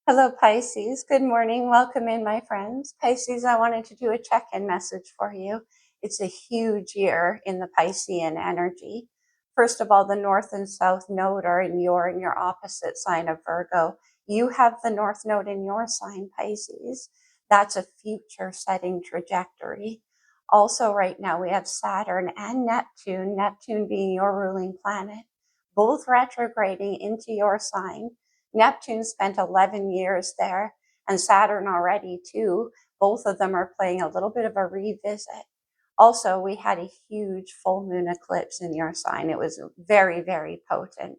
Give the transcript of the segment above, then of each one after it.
Hello, Pisces. Good morning. Welcome in, my friends. Pisces, I wanted to do a check-in message for you. It's a huge year in the Piscean energy. First of all, the North and South node are in your opposite sign of Virgo. You have the North node in your sign, Pisces. That's a future-setting trajectory. Also, right now, we have Saturn and Neptune, Neptune being your ruling planet, both retrograding into your sign. Neptune spent 11 years there, and Saturn already too. Both of them are playing a little bit of a revisit. Also, we had a huge full moon eclipse in your sign. It was very, very potent.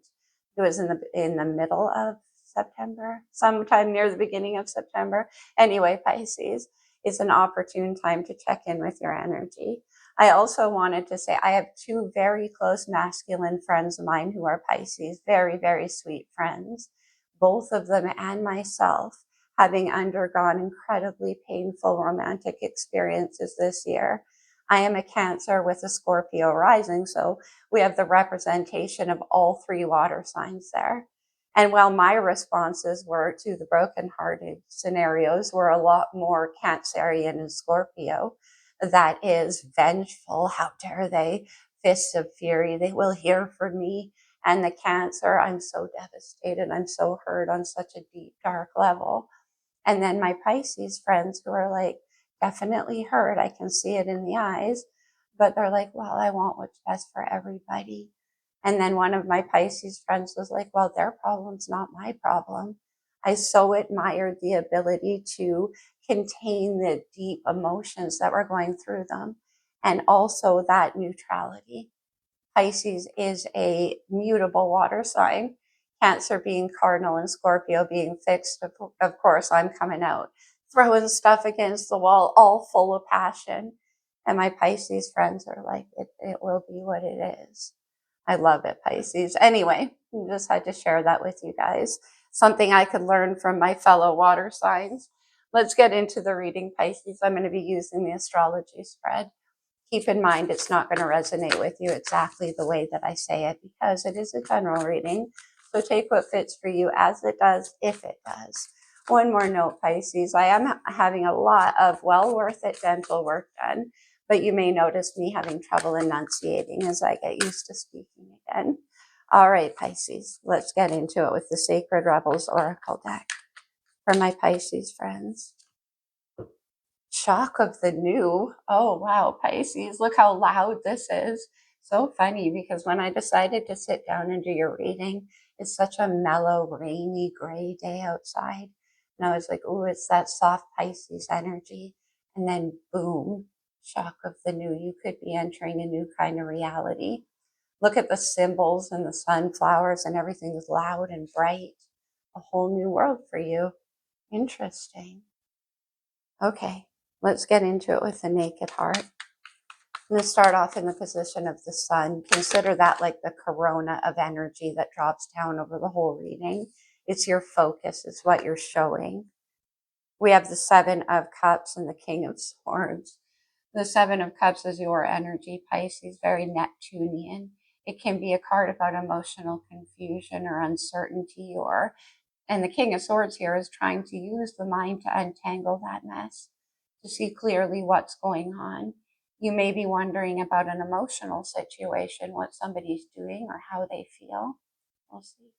It was in the middle of September, sometime near the beginning of September. Anyway, Pisces, it's an opportune time to check in with your energy. I also wanted to say I have two very close masculine friends of mine who are Pisces, very, very sweet friends. Both of them and myself having undergone incredibly painful romantic experiences this year. I am a Cancer with a Scorpio rising, so we have the representation of all three water signs there. And while my responses were to the brokenhearted scenarios were a lot more Cancerian and Scorpio, that is vengeful, how dare they, fists of fury, they will hear from me. And the Cancer, I'm so devastated, I'm so hurt on such a deep, dark level. And then my Pisces friends who are like, definitely hurt, I can see it in the eyes, but they're like, well, I want what's best for everybody. And then one of my Pisces friends was like, well, their problem's not my problem. I so admired the ability to contain the deep emotions that were going through them, and also that neutrality. Pisces is a mutable water sign. Cancer being cardinal and Scorpio being fixed. Of course, I'm coming out, throwing stuff against the wall, all full of passion. And my Pisces friends are like, it will be what it is. I love it, Pisces. Anyway, I just had to share that with you guys. Something I could learn from my fellow water signs. Let's get into the reading, Pisces. I'm going to be using the astrology spread. Keep in mind, it's not going to resonate with you exactly the way that I say it because it is a general reading. So take what fits for you as it does, if it does. One more note, Pisces. I am having a lot of well worth it dental work done, but you may notice me having trouble enunciating as I get used to speaking again. All right, Pisces, let's get into it with the Sacred Rebels Oracle deck for my Pisces friends. Shock of the new. Oh, wow, Pisces, look how loud this is. So funny because when I decided to sit down and do your reading, it's such a mellow, rainy, gray day outside. And I was like, oh, it's that soft Pisces energy. And then boom, shock of the new. You could be entering a new kind of reality. Look at the symbols and the sunflowers and everything is loud and bright. A whole new world for you. Interesting. Okay. Let's get into it with the naked heart. I'm going to start off in the position of the sun. Consider that like the corona of energy that drops down over the whole reading. It's your focus. It's what you're showing. We have the Seven of Cups and the King of Swords. The Seven of Cups is your energy, Pisces, very Neptunian. It can be a card about emotional confusion or uncertainty, and the King of Swords here is trying to use the mind to untangle that mess, to see clearly what's going on. You may be wondering about an emotional situation, what somebody's doing or how they feel. We'll see.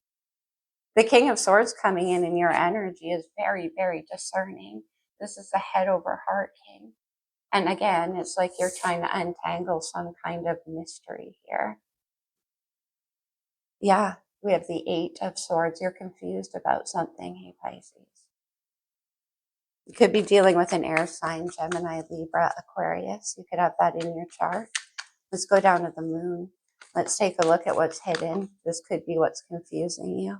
The King of Swords coming in your energy is very, very discerning. This is the head over heart king. And again, it's like you're trying to untangle some kind of mystery here. Yeah, we have the Eight of Swords. You're confused about something, hey, Pisces. You could be dealing with an air sign, Gemini, Libra, Aquarius. You could have that in your chart. Let's go down to the moon. Let's take a look at what's hidden. This could be what's confusing you.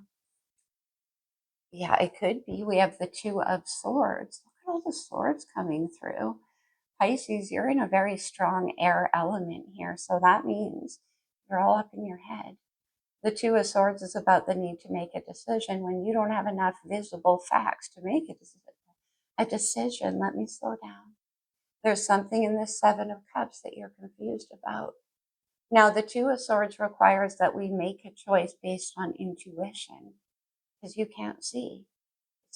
Yeah, it could be. We have the Two of Swords. Look at all the swords coming through. Pisces, you're in a very strong air element here. So that means you're all up in your head. The Two of Swords is about the need to make a decision when you don't have enough visible facts to make a decision. Let me slow down. There's something in this Seven of Cups that you're confused about. Now, the Two of Swords requires that we make a choice based on intuition because you can't see.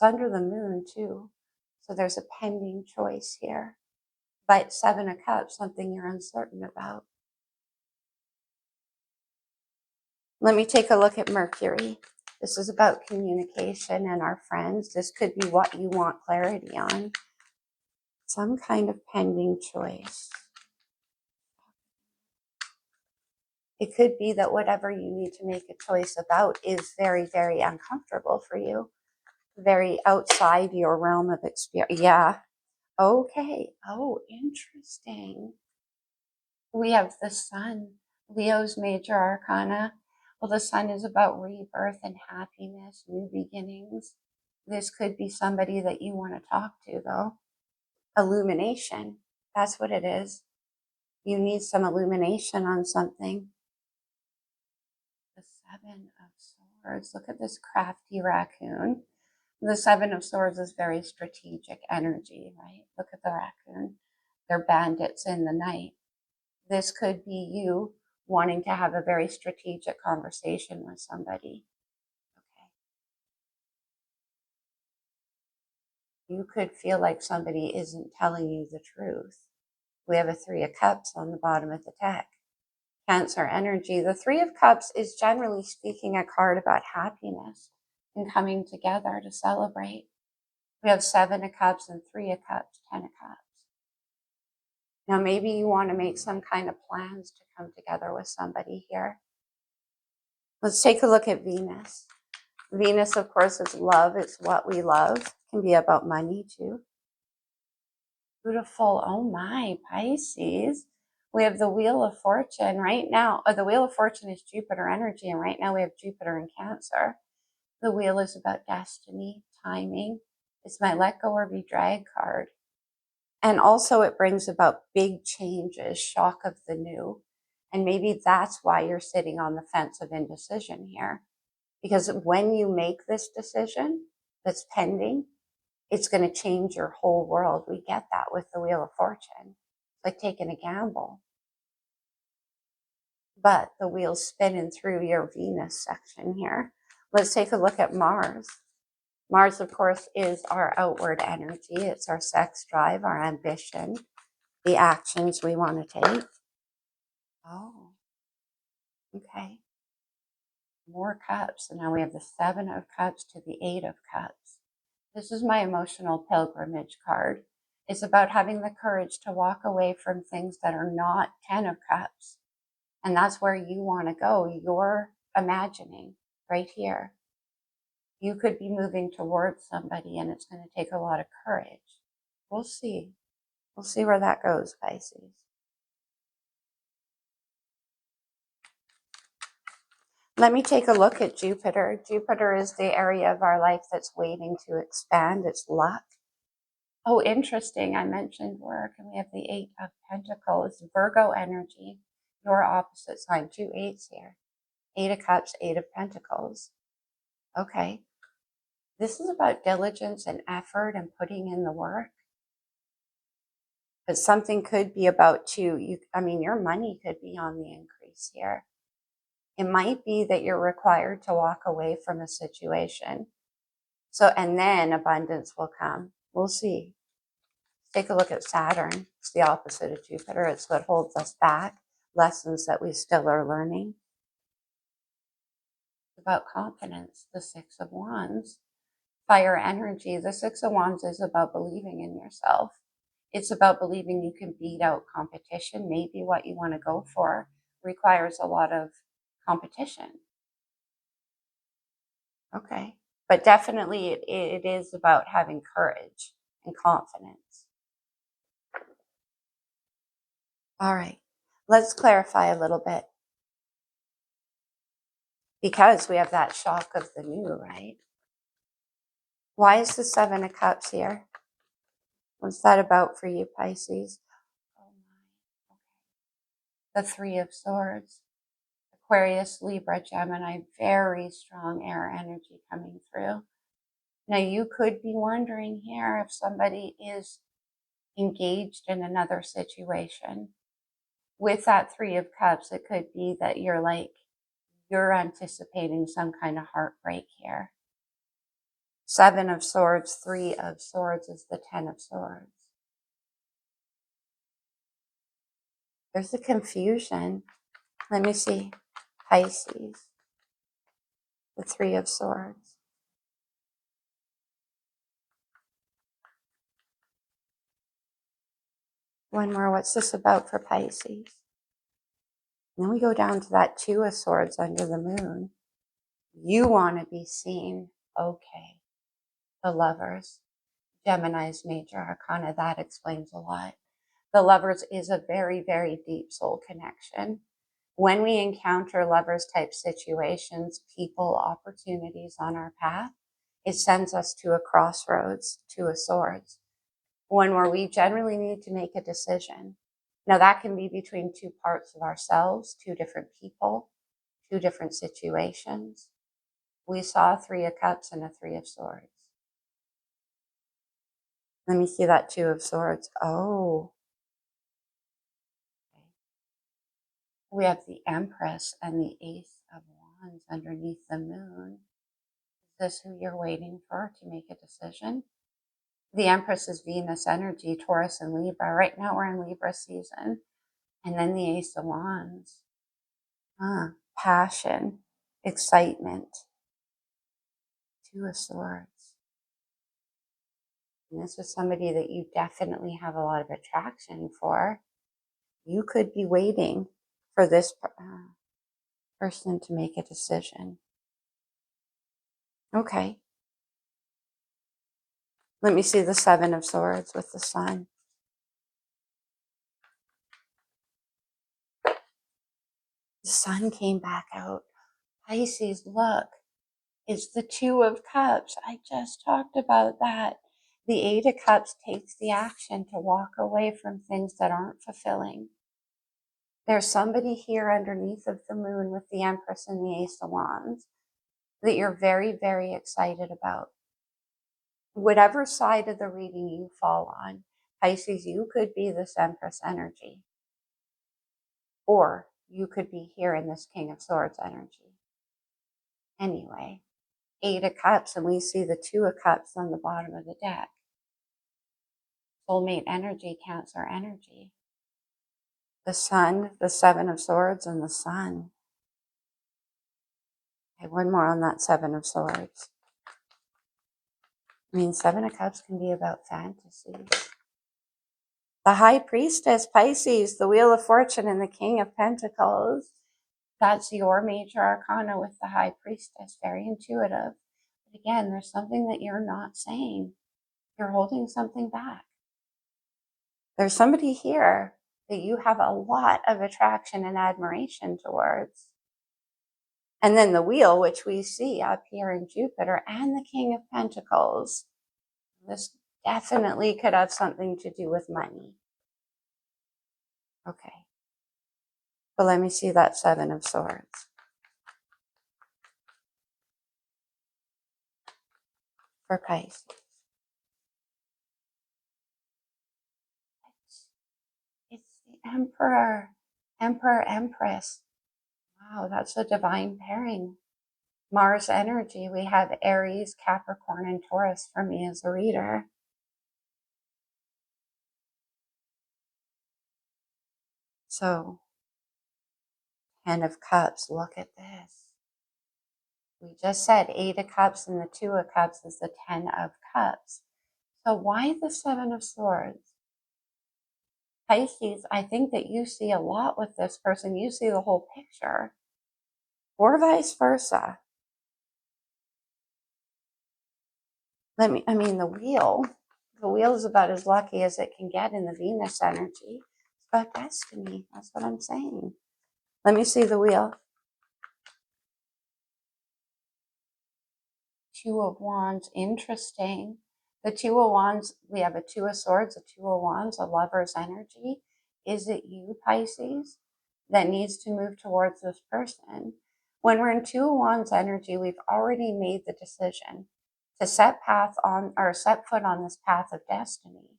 It's under the moon too. So there's a pending choice here. But 7 of Cups, something you're uncertain about. Let me take a look at Mercury. This is about communication and our friends. This could be what you want clarity on. Some kind of pending choice. It could be that whatever you need to make a choice about is very, very uncomfortable for you. Very outside your realm of experience. Yeah. Okay. Oh, interesting. We have the Sun, Leo's major arcana. Well, the Sun is about rebirth and happiness, new beginnings. This could be somebody that you want to talk to, though. Illumination. That's what it is. You need some illumination on something. The 7 of Swords. Look at this crafty raccoon. The 7 of Swords is very strategic energy, right? Look at the raccoon. They're bandits in the night. This could be you wanting to have a very strategic conversation with somebody. Okay. You could feel like somebody isn't telling you the truth. We have a 3 of Cups on the bottom of the deck. Cancer energy. The 3 of Cups is generally speaking a card about happiness and coming together to celebrate. We have 7 of Cups and 3 of Cups, 10 of Cups. Now, maybe you want to make some kind of plans to come together with somebody here. Let's take a look at Venus. Venus, of course, is love. It's what we love. It can be about money, too. Beautiful. Oh, my, Pisces. We have the Wheel of Fortune right now. The Wheel of Fortune is Jupiter energy, and right now we have Jupiter in Cancer. The Wheel is about destiny, timing. It's my let go or be dragged card. And also it brings about big changes, shock of the new. And maybe that's why you're sitting on the fence of indecision here. Because when you make this decision that's pending, it's going to change your whole world. We get that with the Wheel of Fortune. It's like taking a gamble. But the wheel's spinning through your Venus section here. Let's take a look at Mars. Mars, of course, is our outward energy. It's our sex drive, our ambition, the actions we want to take. Oh, okay. More cups. And now we have the 7 of Cups to the 8 of Cups. This is my emotional pilgrimage card. It's about having the courage to walk away from things that are not 10 of Cups. And that's where you want to go. You're imagining right here. You could be moving towards somebody and it's going to take a lot of courage. We'll see. We'll see where that goes, Pisces. Let me take a look at Jupiter. Jupiter is the area of our life that's waiting to expand. It's luck. Oh, interesting. I mentioned work, and we have the 8 of Pentacles, Virgo energy, your opposite sign, 2 8s here. 8 of Cups, 8 of Pentacles. Okay. This is about diligence and effort and putting in the work. But something could be about your money could be on the increase here. It might be that you're required to walk away from a situation. And then abundance will come. We'll see. Take a look at Saturn. It's the opposite of Jupiter. It's what holds us back, lessons that we still are learning. It's about confidence, the 6 of Wands. Fire energy, the 6 of Wands is about believing in yourself. It's about believing you can beat out competition. Maybe what you want to go for requires a lot of competition. Okay. But definitely it is about having courage and confidence. All right. Let's clarify a little bit. Because we have that shock of the new, right? Why is the 7 of Cups here? What's that about for you, Pisces? Oh my. Okay. The 3 of Swords. Aquarius, Libra, Gemini, very strong air energy coming through. Now, you could be wondering here if somebody is engaged in another situation. With that 3 of Cups, it could be that you're anticipating some kind of heartbreak here. Seven of Swords, Three of Swords is the Ten of Swords. There's a confusion. Let me see. Pisces, the Three of Swords. One more. What's this about for Pisces? And then we go down to that Two of Swords under the moon. You want to be seen. Okay. The Lovers. Gemini's major arcana. That explains a lot. The Lovers is a very, very deep soul connection. When we encounter Lovers type situations, people, opportunities on our path, it sends us to a crossroads, Two of Swords. One where we generally need to make a decision. Now that can be between two parts of ourselves, two different people, two different situations. We saw a Three of Cups and a Three of Swords. Let me see that Two of Swords. Oh. Okay. We have the Empress and the Ace of Wands underneath the moon. Is this who you're waiting for to make a decision? The Empress is Venus energy, Taurus and Libra. Right now we're in Libra season. And then the Ace of Wands. Passion, excitement. Two of Swords. And this is somebody that you definitely have a lot of attraction for. You could be waiting for this person to make a decision. Okay. Let me see the Seven of Swords with the Sun. The Sun came back out. Pisces, look, it's the Two of Cups. I just talked about that. The Eight of Cups takes the action to walk away from things that aren't fulfilling. There's somebody here underneath of the moon with the Empress and the Ace of Wands that you're very, very excited about. Whatever side of the reading you fall on, Pisces, you could be this Empress energy. Or you could be here in this King of Swords energy. Anyway, Eight of Cups, and we see the Two of Cups on the bottom of the deck. Soulmate energy, Cancer energy. The Sun, the Seven of Swords, and the Sun. Okay, one more on that Seven of Swords. I mean, Seven of Cups can be about fantasies. The High Priestess, Pisces, the Wheel of Fortune, and the King of Pentacles. That's your major arcana with the High Priestess. Very intuitive. But again, there's something that you're not saying. You're holding something back. There's somebody here that you have a lot of attraction and admiration towards. And then the Wheel, which we see up here in Jupiter, and the King of Pentacles. This definitely could have something to do with money. Okay. But let me see that Seven of Swords. For Pisces. It's the Emperor. Emperor, Empress. Wow, that's a divine pairing. Mars energy. We have Aries, Capricorn, and Taurus for me as a reader. So, Ten of Cups. Look at this. We just said Eight of Cups and the Two of Cups is the Ten of Cups. So why the Seven of Swords? Pisces, I think that you see a lot with this person. You see the whole picture. Or vice versa. The Wheel. The Wheel is about as lucky as it can get in the Venus energy. It's about destiny. That's what I'm saying. Let me see the Wheel. Two of Wands. Interesting. The Two of Wands, we have a Two of Swords, a Two of Wands, a Lover's energy. Is it you, Pisces, that needs to move towards this person? When we're in Two of Wands energy, we've already made the decision to set foot on this path of destiny.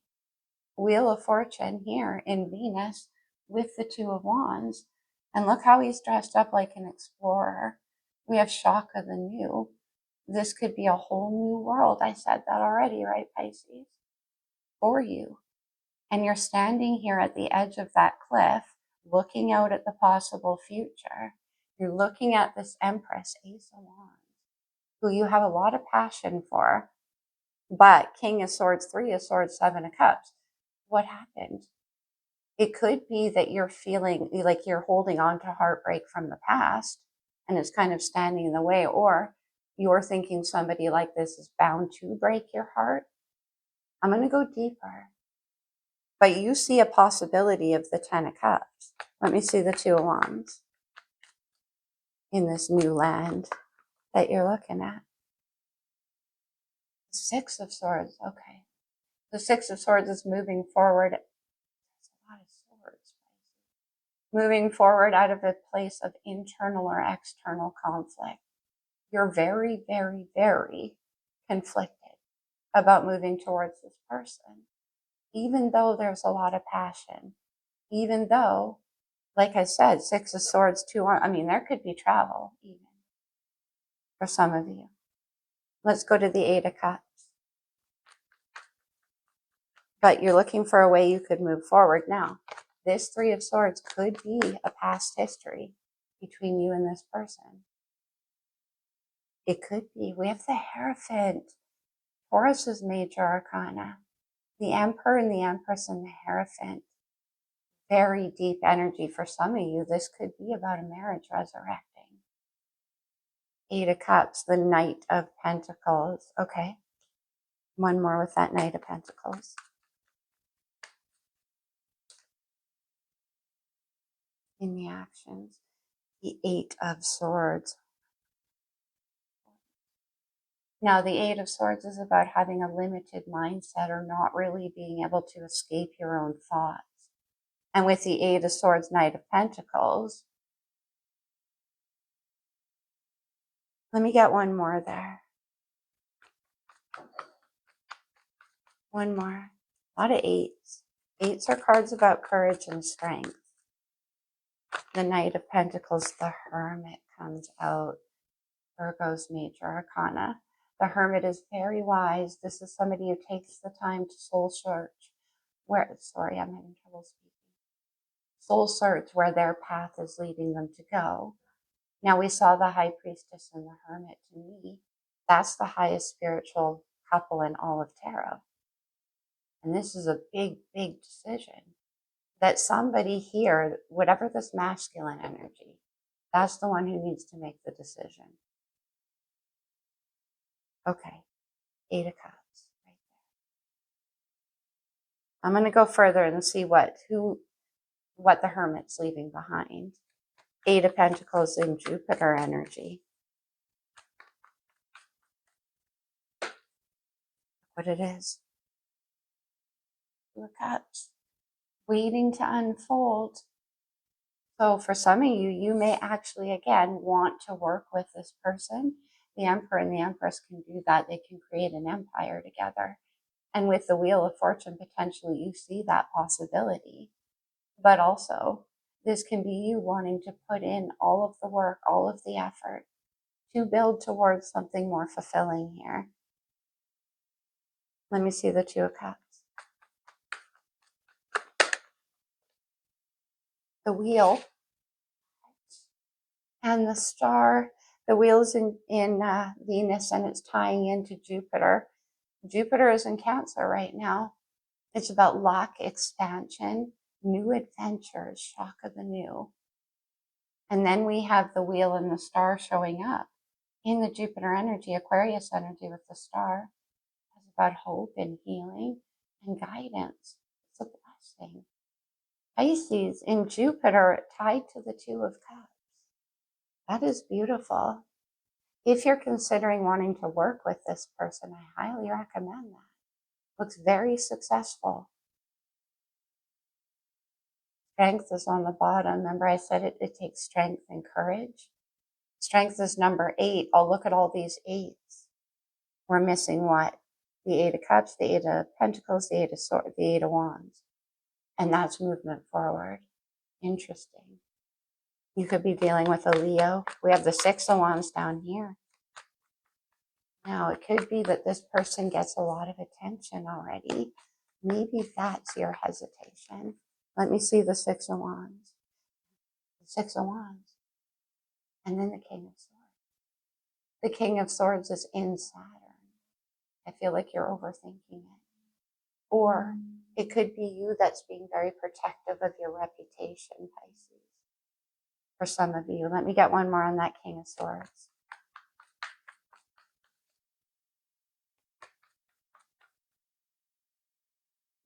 Wheel of Fortune here in Venus with the Two of Wands. And look how he's dressed up like an explorer. We have Shock of the New. This could be a whole new world. I said that already, right, Pisces? For you. And you're standing here at the edge of that cliff, looking out at the possible future. You're looking at this Empress, Ace of Wands, who you have a lot of passion for, but King of Swords, Three of Swords, Seven of Cups. What happened? It could be that you're feeling like you're holding on to heartbreak from the past and it's kind of standing in the way, or you're thinking somebody like this is bound to break your heart. I'm going to go deeper. But you see a possibility of the Ten of Cups. Let me see the Two of Wands in this new land that you're looking at. The Six of Swords. Okay. The Six of Swords is moving forward. There's a lot of swords. Moving forward out of a place of internal or external conflict. You're very, very, very conflicted about moving towards this person. Even though there's a lot of passion. Even though, like I said, Six of Swords, there could be travel even for some of you. Let's go to the Eight of Cups. But you're looking for a way you could move forward. Now, this Three of Swords could be a past history between you and this person. It could be. We have the Hierophant. Taurus's major arcana. The Emperor and the Empress and the Hierophant. Very deep energy for some of you. This could be about a marriage resurrecting. Eight of Cups, the Knight of Pentacles. Okay. One more with that Knight of Pentacles. In the actions. The Eight of Swords. Now, the Eight of Swords is about having a limited mindset or not really being able to escape your own thoughts. And with the Eight of Swords, Knight of Pentacles, let me get one more there. One more. A lot of eights. Eights are cards about courage and strength. The Knight of Pentacles, the Hermit comes out. Virgo's major arcana. The Hermit is very wise. This is somebody who takes the time to soul search. I'm having trouble speaking. Soul search where their path is leading them to go. Now we saw the High Priestess and the Hermit. To me, that's the highest spiritual couple in all of tarot. And this is a big, big decision that somebody here, whatever this masculine energy, that's the one who needs to make the decision. Okay, Eight of Cups right there. I'm going to go further and see what the Hermit's leaving behind. Eight of Pentacles in Jupiter energy. What it is. Two of Cups. Waiting to unfold. So for some of you, you may actually, again, want to work with this person. The Emperor and the Empress can do that. They can create an empire together. And with the Wheel of Fortune, potentially you see that possibility. But also, this can be you wanting to put in all of the work, all of the effort to build towards something more fulfilling here. Let me see the Two of Cups. The Wheel and the Star. The Wheel's in Venus and it's tying into Jupiter. Jupiter is in Cancer right now. It's about luck, expansion, new adventures, shock of the new. And then we have the Wheel and the Star showing up in the Jupiter energy, Aquarius energy with the Star. It's about hope and healing and guidance. It's a blessing. Pisces in Jupiter tied to the Two of Cups. That is beautiful. If you're considering wanting to work with this person, I highly recommend that. Looks very successful. Strength is on the bottom. Remember I said it takes strength and courage. Strength is number 8. Oh, look at all these 8s. We're missing what? The Eight of Cups, the Eight of Pentacles, the Eight of Swords, the Eight of Wands. And that's movement forward. Interesting. You could be dealing with a Leo. We have the Six of Wands down here. Now, it could be that this person gets a lot of attention already. Maybe that's your hesitation. Let me see the Six of Wands. The Six of Wands. And then the King of Swords. The King of Swords is in Saturn. I feel like you're overthinking it. Or it could be you that's being very protective of your reputation, Pisces. For some of you. Let me get one more on that King of Swords.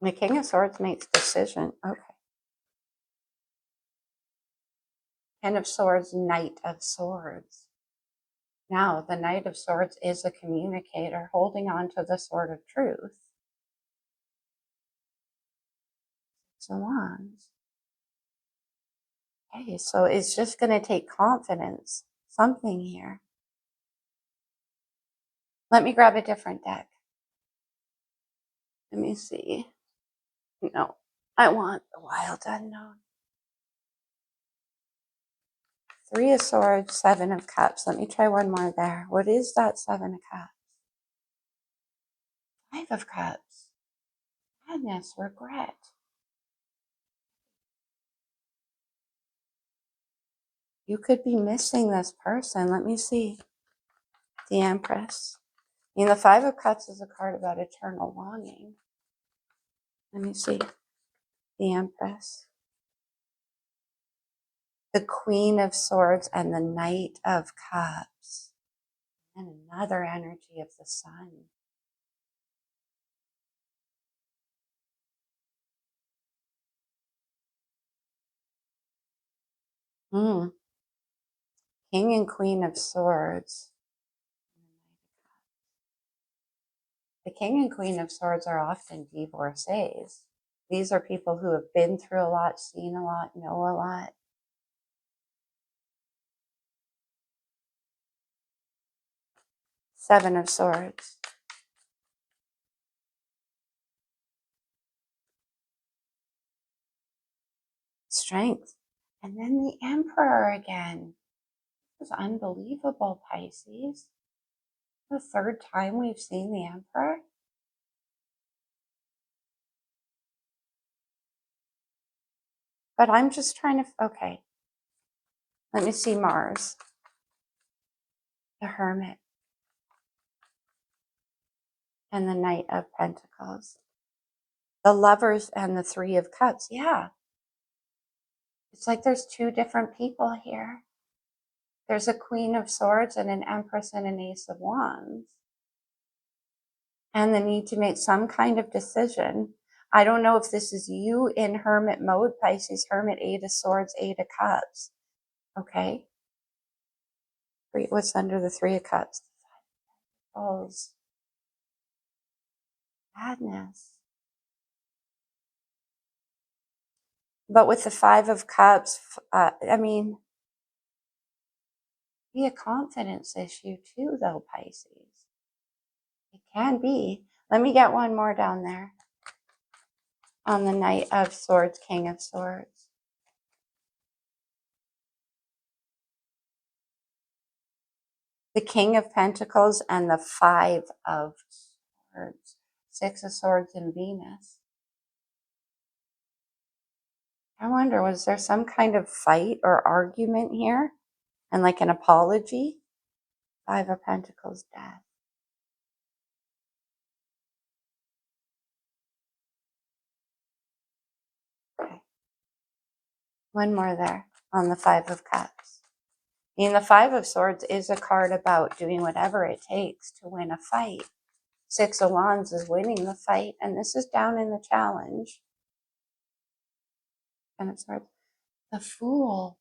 The King of Swords makes decision. Okay. Ten of Swords, Knight of Swords. Now, the Knight of Swords is a communicator holding on to the sword of truth. Six of Wands. Okay, so it's just going to take confidence. Something here. Let me grab a different deck. Let me see. No, I want the Wild Unknown. Three of Swords, Seven of Cups. Let me try one more there. What is that Seven of Cups? Five of Cups. Sadness, regret. You could be missing this person. Let me see. The Empress. I mean, the Five of Cups is a card about eternal longing. Let me see. The Empress. The Queen of Swords and the Knight of Cups. And another energy of the Sun. King and Queen of Swords. The King and Queen of Swords are often divorcees. These are people who have been through a lot, seen a lot, know a lot. Seven of Swords. Strength. And then the Emperor again. This is unbelievable, Pisces. The third time we've seen the Emperor. But I'm just trying to, okay. Let me see Mars. The Hermit. And the Knight of Pentacles. The Lovers and the Three of Cups. Yeah. It's like there's two different people here. There's a Queen of Swords and an Empress and an Ace of Wands. And the need to make some kind of decision. I don't know if this is you in Hermit mode, Pisces, Hermit, Eight of Swords, Eight of Cups. Okay. What's under the Three of Cups? Falls. Sadness. But with the Five of Cups, I mean, be a confidence issue too, though, Pisces. It can be. Let me get one more down there. On the Knight of Swords, King of Swords. The King of Pentacles and the Five of Swords. Six of Swords and Venus. I wonder, was there some kind of fight or argument here? And like an apology? Five of Pentacles, Death. Okay. One more there on the Five of Cups. I mean, the Five of Swords is a card about doing whatever it takes to win a fight. Six of Wands is winning the fight, and this is down in the challenge. And it's hard. The Fool.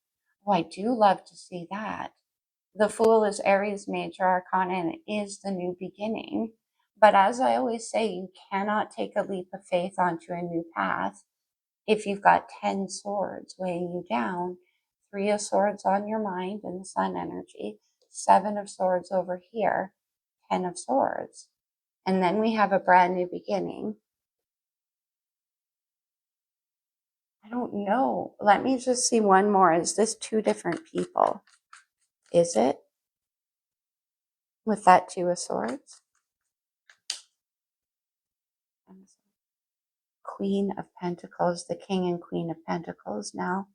Oh, I do love to see that. The Fool is Aries major arcana and it is the new beginning. But as I always say, you cannot take a leap of faith onto a new path if you've got 10 swords weighing you down. Three of Swords on your mind in the Sun energy. Seven of Swords over here. 10 of Swords. And then we have a brand new beginning. I don't know. Let me just see one more. Is this two different people? Is it? with that Two of Swords. Queen of Pentacles, the King and Queen of Pentacles now.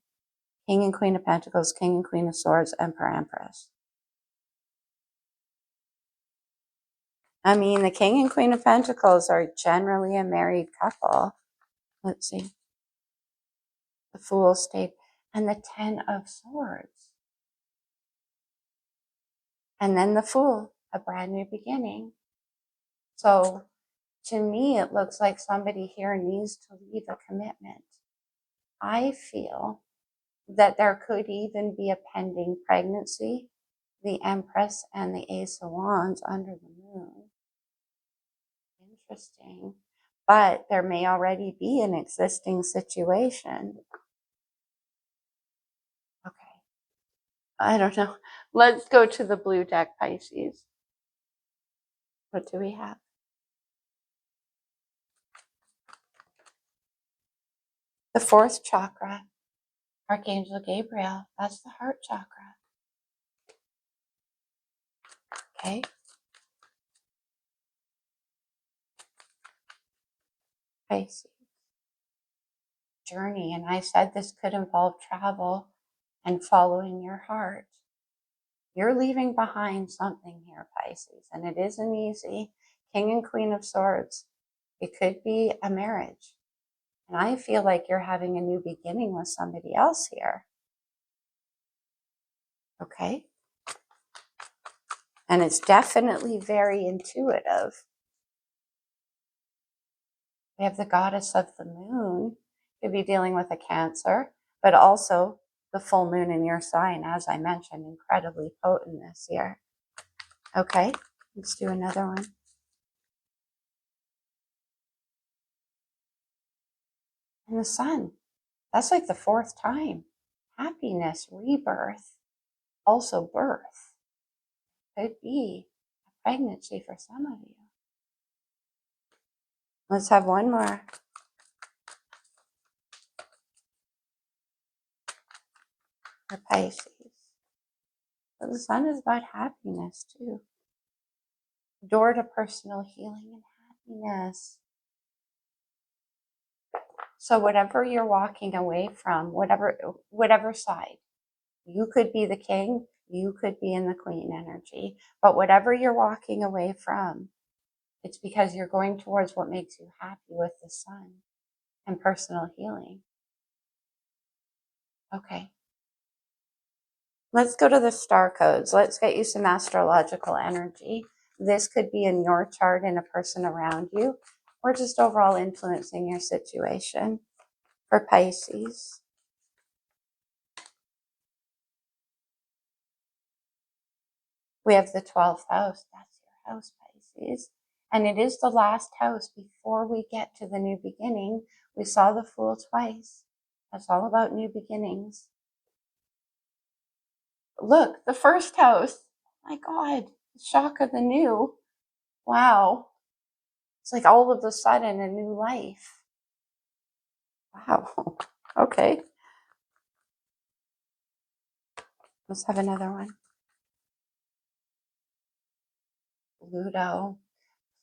King and Queen of Pentacles, King and Queen of Swords, Emperor, Empress. I mean, the King and Queen of Pentacles are generally a married couple. Let's see. The Fool stayed. And the Ten of Swords. And then the Fool, a brand new beginning. So to me, it looks like somebody here needs to leave a commitment. I feel that there could even be a pending pregnancy, the Empress and the Ace of Wands under the moon. Interesting. But there may already be an existing situation. Okay. I don't know. Let's go to the blue deck, Pisces. What do we have? The fourth chakra, Archangel Gabriel. That's the heart chakra. Okay. Pisces. Journey. And I said this could involve travel and following your heart. You're leaving behind something here, Pisces, and it isn't easy. King and Queen of Swords. It could be a marriage. And I feel like you're having a new beginning with somebody else here. Okay? And it's definitely very intuitive. We have the goddess of the moon. Could be dealing with a Cancer, but also the full moon in your sign, as I mentioned, incredibly potent this year. Okay, let's do another one. And the Sun. That's like the fourth time. Happiness, rebirth, also birth. Could be a pregnancy for some of you. Let's have one more. For Pisces. So the Sun is about happiness too. Door to personal healing and happiness. So whatever you're walking away from, whatever side, you could be the king, you could be in the queen energy, but whatever you're walking away from, it's because you're going towards what makes you happy with the Sun and personal healing. Okay. Let's go to the star codes. Let's get you some astrological energy. This could be in your chart and a person around you, or just overall influencing your situation. For Pisces, we have the 12th house. That's your house, Pisces. And it is the last house before we get to the new beginning. We saw the Fool twice. That's all about new beginnings. Look, the first house. My God, the shock of the new. Wow. It's like all of a sudden a new life. Wow. Okay. Let's have another one. Pluto.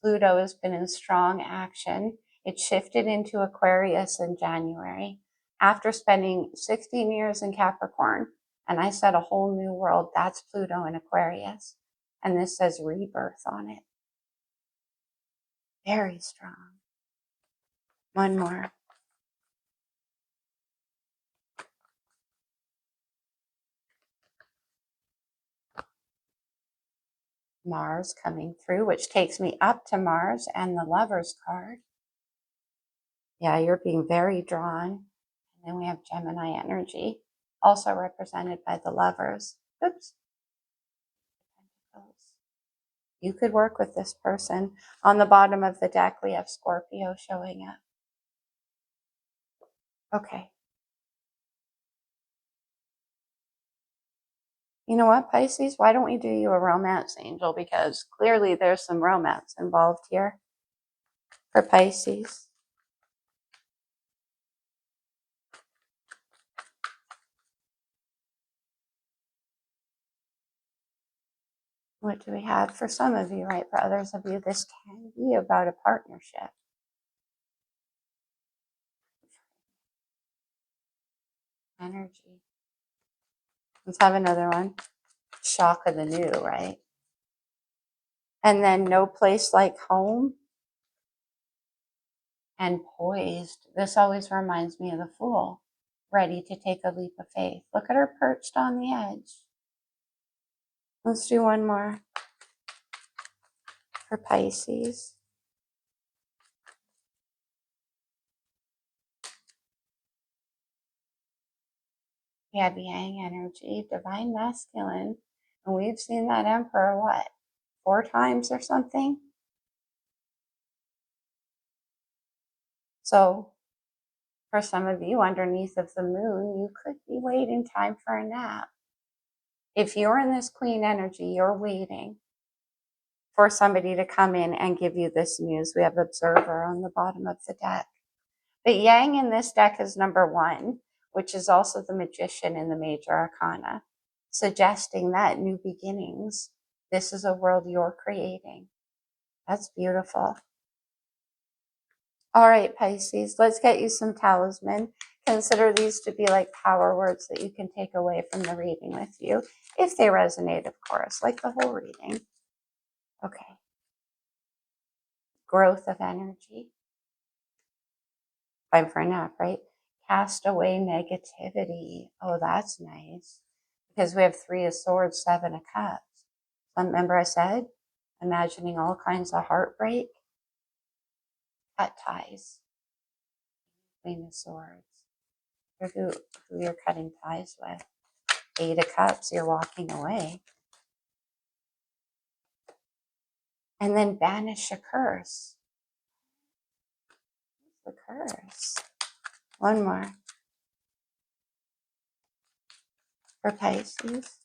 Pluto has been in strong action. It shifted into Aquarius in January after spending 16 years in Capricorn. And I said a whole new world. That's Pluto in Aquarius. And this says rebirth on it. Very strong. One more. Mars coming through, which takes me up to Mars and the Lover's card. Yeah, you're being very drawn. And then we have Gemini energy, also represented by the Lovers. Oops. You could work with this person. On the bottom of the deck, we have Scorpio showing up. Okay. You know what, Pisces? Why don't we do you a romance angel? Because clearly there's some romance involved here for Pisces. What do we have for some of you, right? For others of you, this can be about a partnership. Energy. Let's have another one. Shock of the new, right? And then no place like home and poised. This always reminds me of the Fool, ready to take a leap of faith. Look at her perched on the edge. Let's do one more for Pisces. We have Yang energy, divine masculine, and we've seen that Emperor, what, 4 times or something? So for some of you, underneath of the moon, you could be waiting time for a nap. If you're in this Queen energy, you're waiting for somebody to come in and give you this news. We have Observer on the bottom of the deck. But Yang in this deck is number 1, which is also the Magician in the Major Arcana, suggesting that new beginnings. This is a world you're creating. That's beautiful. All right, Pisces, let's get you some talisman. Consider these to be like power words that you can take away from the reading with you, if they resonate, of course, like the whole reading. Okay. Growth of energy. Time for a nap, right? Cast away negativity. Oh, that's nice. Because we have 3 of Swords, 7 of Cups. Remember I said, imagining all kinds of heartbreak. Cut ties. Queen of Swords. Or who you're cutting ties with. 8 of Cups, you're walking away. And then banish a curse. The curse. One more. For Pisces.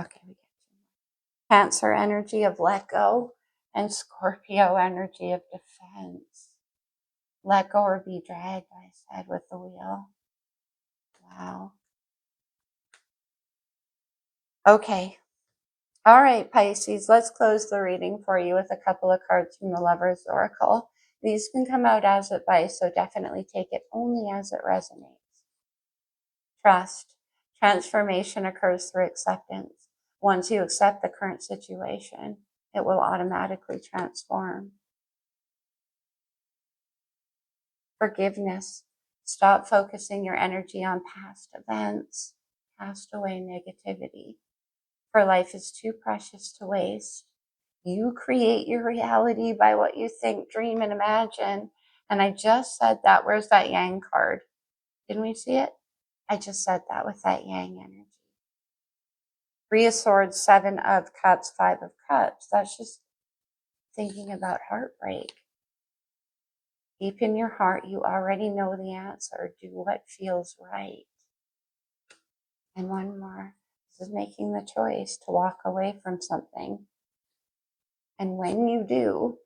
Okay, we get 2 more. Cancer energy of let go. And Scorpio energy of defense. Let go or be dragged, I said, with the wheel. Wow. Okay. All right, Pisces, let's close the reading for you with a couple of cards from the Lover's Oracle. These can come out as advice, so definitely take it only as it resonates. Trust. Transformation occurs through acceptance. Once you accept the current situation, it will automatically transform. Forgiveness. Stop focusing your energy on past events. Cast away negativity. For life is too precious to waste. You create your reality by what you think, dream, and imagine. And I just said that. Where's that Yang card? Didn't we see it? I just said that with that Yang energy. 3 of Swords, 7 of Cups, 5 of Cups. That's just thinking about heartbreak. Deep in your heart, you already know the answer. Do what feels right. And one more. This is making the choice to walk away from something. And when you do,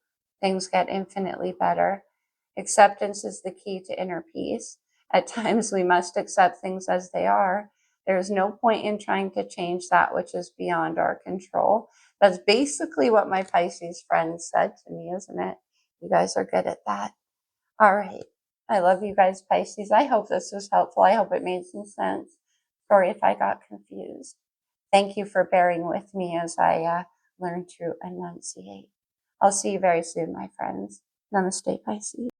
things get infinitely better. Acceptance is the key to inner peace. At times, we must accept things as they are. There is no point in trying to change that which is beyond our control. That's basically what my Pisces friends said to me, isn't it? You guys are good at that. All right. I love you guys, Pisces. I hope this was helpful. I hope it made some sense. Sorry if I got confused. Thank you for bearing with me as I learn to enunciate. I'll see you very soon, my friends. Namaste, Pisces.